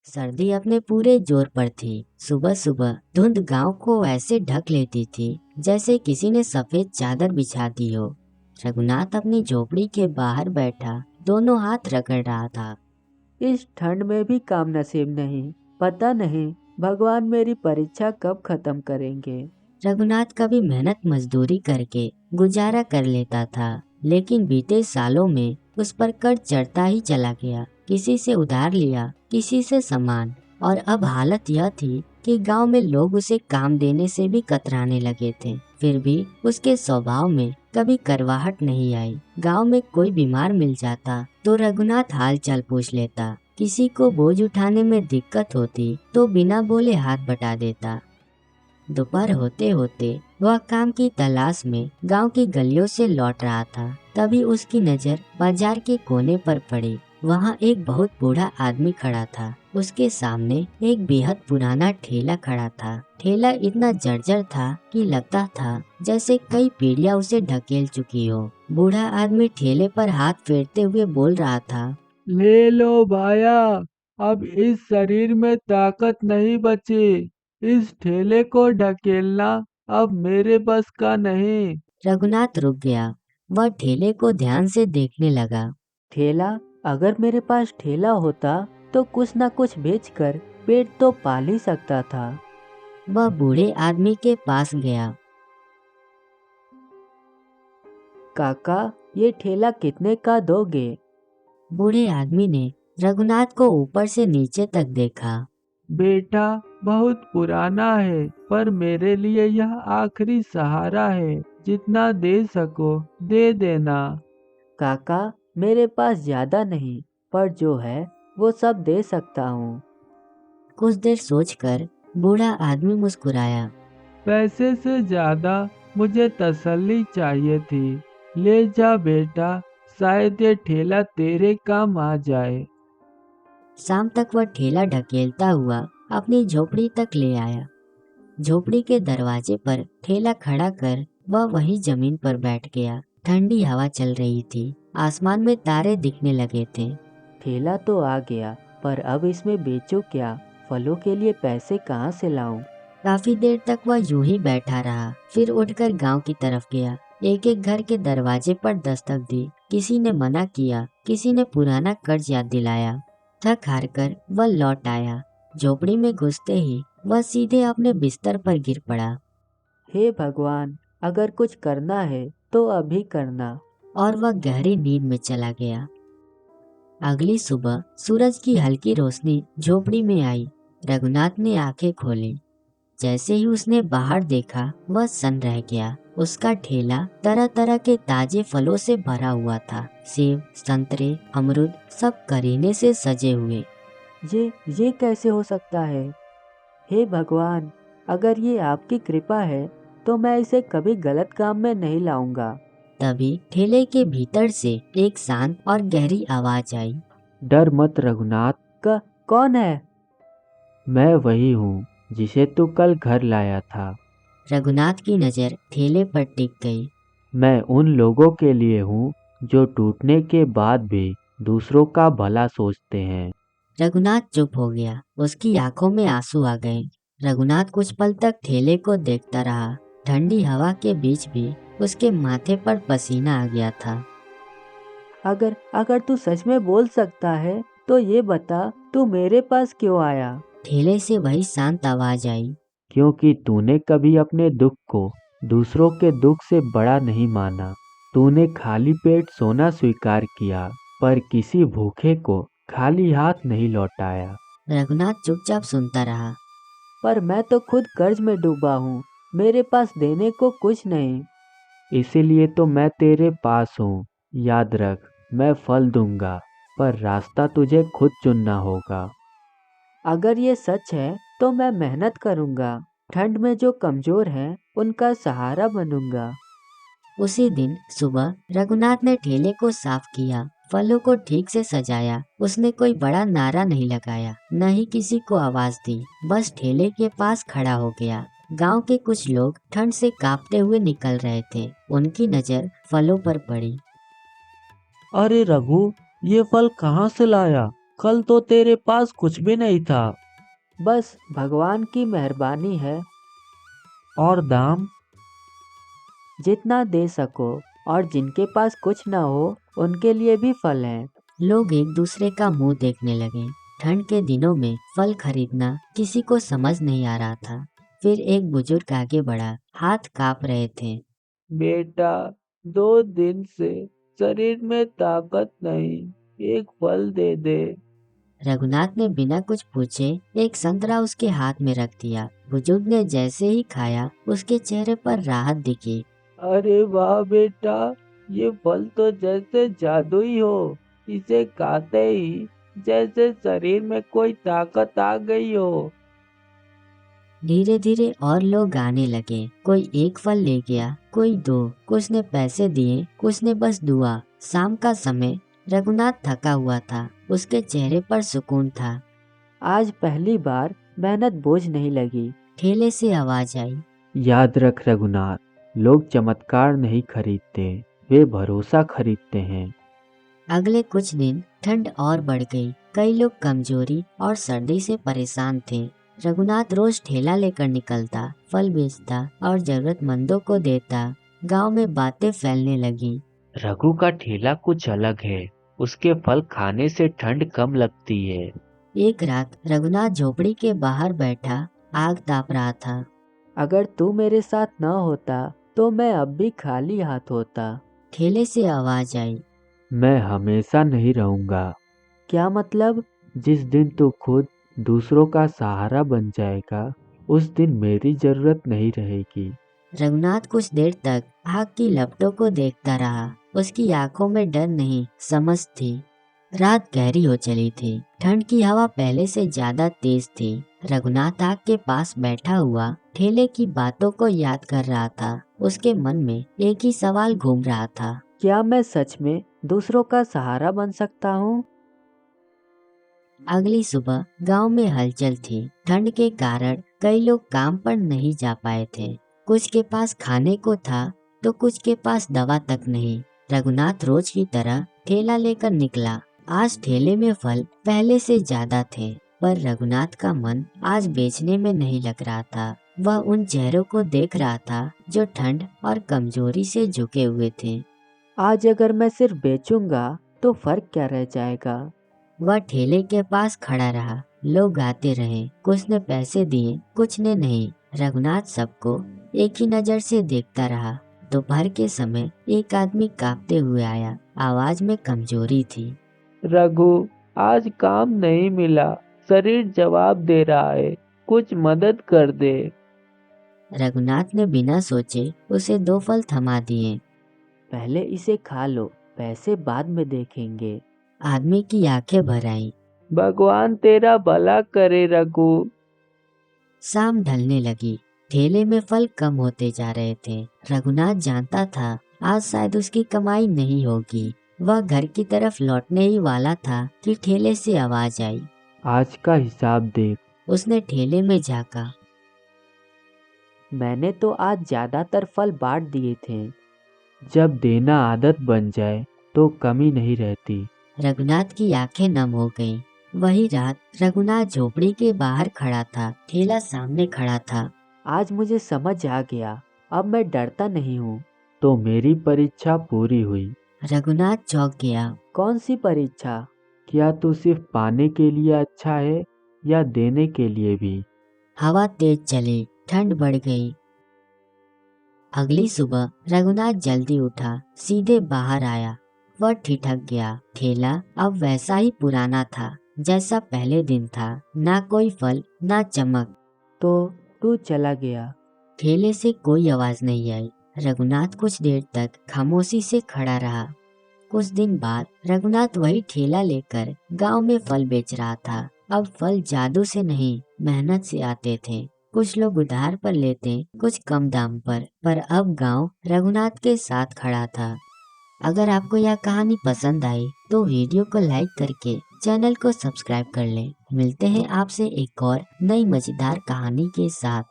सर्दी अपने पूरे जोर पर थी। सुबह सुबह धुंध गांव को ऐसे ढक लेती थी जैसे किसी ने सफेद चादर बिछा दी हो। रघुनाथ अपनी झोपड़ी के बाहर बैठा दोनों हाथ रगड़ रहा था। इस ठंड में भी काम नसीब नहीं। पता नहीं भगवान मेरी परीक्षा कब खत्म करेंगे। रघुनाथ कभी मेहनत मजदूरी करके गुजारा कर लेता था, लेकिन बीते सालों में उस पर कर्ज चढ़ता ही चला गया। किसी से उधार लिया, किसी से सामान, और अब हालत यह थी कि गांव में लोग उसे काम देने से भी कतराने लगे थे। फिर भी उसके स्वभाव में कभी करवाहट नहीं आई। गांव में कोई बीमार मिल जाता तो रघुनाथ हाल चाल पूछ लेता। किसी को बोझ उठाने में दिक्कत होती तो बिना बोले हाथ बटा देता। दोपहर होते होते वह काम की तलाश में गांव की गलियों से लौट रहा था। तभी उसकी नजर बाजार के कोने पर पड़ी। वहां एक बहुत बूढ़ा आदमी खड़ा था। उसके सामने एक बेहद पुराना ठेला खड़ा था। ठेला इतना जर्जर था कि लगता था जैसे कई पीढ़ियां उसे ढकेल चुकी हो। बूढ़ा आदमी ठेले पर हाथ फेरते हुए बोल रहा था। ले लो भाया, अब इस शरीर में ताकत नहीं बची। इस ठेले को ढकेलना अब मेरे बस का नहीं। रघुनाथ रुक गया। वह ठेले को ध्यान से देखने लगा। ठेला? अगर मेरे पास ठेला होता तो कुछ न कुछ बेचकर पेट तो पाल ही सकता था। वह बूढ़े आदमी के पास गया। काका, ये ठेला कितने का दोगे? बूढ़े आदमी ने रघुनाथ को ऊपर से नीचे तक देखा। बेटा, बहुत पुराना है, पर मेरे लिए यह आखिरी सहारा है। जितना दे सको दे देना। काका, मेरे पास ज्यादा नहीं, पर जो है वो सब दे सकता हूँ। कुछ देर सोचकर बूढ़ा आदमी मुस्कुराया। पैसे से ज्यादा मुझे तसल्ली चाहिए थी। ले जा बेटा, शायद ये ठेला तेरे काम आ जाए। शाम तक वह ठेला ढकेलता हुआ अपनी झोपड़ी तक ले आया। झोपड़ी के दरवाजे पर ठेला खड़ा कर वह वहीं जमीन पर बैठ गया। ठंडी हवा चल रही थी। आसमान में तारे दिखने लगे थे। ठेला तो आ गया, पर अब इसमें बेचूं क्या? फलों के लिए पैसे कहाँ से लाऊं? काफी देर तक वह यूं ही बैठा रहा। फिर उठकर गांव की तरफ गया। एक एक घर के दरवाजे पर दस्तक दी। किसी ने मना किया, किसी ने पुराना कर्ज याद दिलाया। थक हार कर वह लौट आया। झोपड़ी में घुसते ही वह सीधे अपने बिस्तर पर गिर पड़ा। हे भगवान, अगर कुछ करना है तो अभी करना। और वह गहरी नींद में चला गया। अगली सुबह सूरज की हल्की रोशनी झोपड़ी में आई। रघुनाथ ने आंखें खोली। जैसे ही उसने बाहर देखा वह सन्न रह गया। उसका ठेला तरह तरह के ताजे फलों से भरा हुआ था। सेब, संतरे, अमरूद, सब करीने से सजे हुए। ये कैसे हो सकता है? हे भगवान, अगर ये आपकी कृपा है तो मैं इसे कभी गलत काम में नहीं लाऊंगा। तभी ठेले के भीतर से एक शांत और गहरी आवाज आई। डर मत रघुनाथ। का कौन है? मैं वही हूँ जिसे तू कल घर लाया था। रघुनाथ की नजर ठेले पर टिक गई। मैं उन लोगों के लिए हूँ जो टूटने के बाद भी दूसरों का भला सोचते हैं। रघुनाथ चुप हो गया। उसकी आंखों में आंसू आ गए। रघुनाथ कुछ पल तक ठेले को देखता रहा। ठंडी हवा के बीच भी उसके माथे पर पसीना आ गया था। अगर अगर तू सच में बोल सकता है तो ये बता, तू मेरे पास क्यों आया? ठेले से वही शांत आवाज आई। क्योंकि तूने कभी अपने दुख को दूसरों के दुख से बड़ा नहीं माना। तूने खाली पेट सोना स्वीकार किया, पर किसी भूखे को खाली हाथ नहीं लौटाया। रघुनाथ चुपचाप सुनता रहा। पर मैं तो खुद कर्ज में डूबा हूँ। मेरे पास देने को कुछ नहीं। इसीलिए तो मैं तेरे पास हूँ। याद रख, मैं फल दूंगा, पर रास्ता तुझे खुद चुनना होगा। अगर ये सच है तो मैं मेहनत करूँगा। ठंड में जो कमजोर हैं उनका सहारा बनूंगा। उसी दिन सुबह रघुनाथ ने ठेले को साफ किया, फलों को ठीक से सजाया। उसने कोई बड़ा नारा नहीं लगाया, न ही किसी को आवाज दी। बस ठेले के पास खड़ा हो गया। गांव के कुछ लोग ठंड से कांपते हुए निकल रहे थे। उनकी नजर फलों पर पड़ी। अरे रघु, ये फल कहाँ से लाया? कल तो तेरे पास कुछ भी नहीं था। बस भगवान की मेहरबानी है। और दाम? जितना दे सको, और जिनके पास कुछ ना हो उनके लिए भी फल हैं। लोग एक दूसरे का मुंह देखने लगे। ठंड के दिनों में फल खरीदना किसी को समझ नहीं आ रहा था। फिर एक बुजुर्ग आगे बढ़ा, हाथ कांप रहे थे। बेटा, 2 दिन से शरीर में ताकत नहीं, एक फल दे दे। रघुनाथ ने बिना कुछ पूछे एक संतरा उसके हाथ में रख दिया। बुजुर्ग ने जैसे ही खाया, उसके चेहरे पर राहत दिखी। अरे वाह बेटा, ये फल तो जैसे जादुई हो। इसे खाते ही जैसे शरीर में कोई ताकत आ गई हो। धीरे धीरे और लोग आने लगे। कोई एक फल ले गया, कोई 2, कुछ ने पैसे दिए, कुछ ने बस दुआ। शाम का समय, रघुनाथ थका हुआ था, उसके चेहरे पर सुकून था। आज पहली बार मेहनत बोझ नहीं लगी। ठेले से आवाज आई, याद रख रघुनाथ, लोग चमत्कार नहीं खरीदते, वे भरोसा खरीदते हैं। अगले कुछ दिन ठंड और बढ़ गई। कई लोग कमजोरी और सर्दी से परेशान थे। रघुनाथ रोज ठेला लेकर निकलता, फल बेचता और जरूरतमंदों को देता। गांव में बातें फैलने लगी। रघु का ठेला कुछ अलग है, उसके फल खाने से ठंड कम लगती है। एक रात रघुनाथ झोपड़ी के बाहर बैठा आग ताप रहा था। अगर तू मेरे साथ न होता तो मैं अब भी खाली हाथ होता। ठेले से आवाज आई, मैं हमेशा नहीं रहूंगा। क्या मतलब? जिस दिन तू खुद दूसरों का सहारा बन जाएगा, उस दिन मेरी जरूरत नहीं रहेगी। रघुनाथ कुछ देर तक आग की लपटों को देखता रहा। उसकी आंखों में डर नहीं, समझ थी। रात गहरी हो चली थी। ठंड की हवा पहले से ज्यादा तेज थी। रघुनाथ आग के पास बैठा हुआ ठेले की बातों को याद कर रहा था। उसके मन में एक ही सवाल घूम रहा था, क्या मैं सच में दूसरों का सहारा बन सकता हूँ? अगली सुबह गांव में हलचल थी। ठंड के कारण कई लोग काम पर नहीं जा पाए थे। कुछ के पास खाने को था तो कुछ के पास दवा तक नहीं। रघुनाथ रोज की तरह ठेला लेकर निकला। आज ठेले में फल पहले से ज्यादा थे, पर रघुनाथ का मन आज बेचने में नहीं लग रहा था। वह उन चेहरों को देख रहा था जो ठंड और कमजोरी से झुके हुए थे। आज अगर मैं सिर्फ बेचूंगा तो फर्क क्या रह जाएगा? वह ठेले के पास खड़ा रहा। लोग आते रहे, कुछ ने पैसे दिए, कुछ ने नहीं। रघुनाथ सबको एक ही नजर से देखता रहा। दोपहर के समय एक आदमी कांपते हुए आया। आवाज में कमजोरी थी। रघु, आज काम नहीं मिला, शरीर जवाब दे रहा है, कुछ मदद कर दे। रघुनाथ ने बिना सोचे उसे 2 फल थमा दिए। पहले इसे खा लो, पैसे बाद में देखेंगे। आदमी की आंखें भर आईं। भगवान तेरा भला करे रघु। शाम ढलने लगी। ठेले में फल कम होते जा रहे थे। रघुनाथ जानता था आज शायद उसकी कमाई नहीं होगी। वह घर की तरफ लौटने ही वाला था कि ठेले से आवाज आई। आज का हिसाब देख। उसने ठेले में झांका। मैंने तो आज ज्यादातर फल बांट दिए थे। जब देना आदत बन जाए तो कमी नहीं रहती। रघुनाथ की आंखें नम हो गईं। वही रात रघुनाथ झोपड़ी के बाहर खड़ा था। ठेला सामने खड़ा था। आज मुझे समझ आ गया, अब मैं डरता नहीं हूँ। तो मेरी परीक्षा पूरी हुई। रघुनाथ चौंक गया। कौन सी परीक्षा? क्या तू सिर्फ पाने के लिए अच्छा है या देने के लिए भी? हवा तेज चली, ठंड बढ़ गई। अगली सुबह रघुनाथ जल्दी उठा, सीधे बाहर आया। वह ठिठक गया। ठेला अब वैसा ही पुराना था जैसा पहले दिन था। ना कोई फल, ना चमक। तो तू चला गया। ठेले से कोई आवाज नहीं आई। रघुनाथ कुछ देर तक खामोशी से खड़ा रहा। कुछ दिन बाद रघुनाथ वही ठेला लेकर गांव में फल बेच रहा था। अब फल जादू से नहीं, मेहनत से आते थे। कुछ लोग उधार पर लेते, कुछ कम दाम पर अब गांव रघुनाथ के साथ खड़ा था। अगर आपको यह कहानी पसंद आई तो वीडियो को लाइक करके चैनल को सब्सक्राइब कर लें। मिलते हैं आपसे एक और नई मजेदार कहानी के साथ।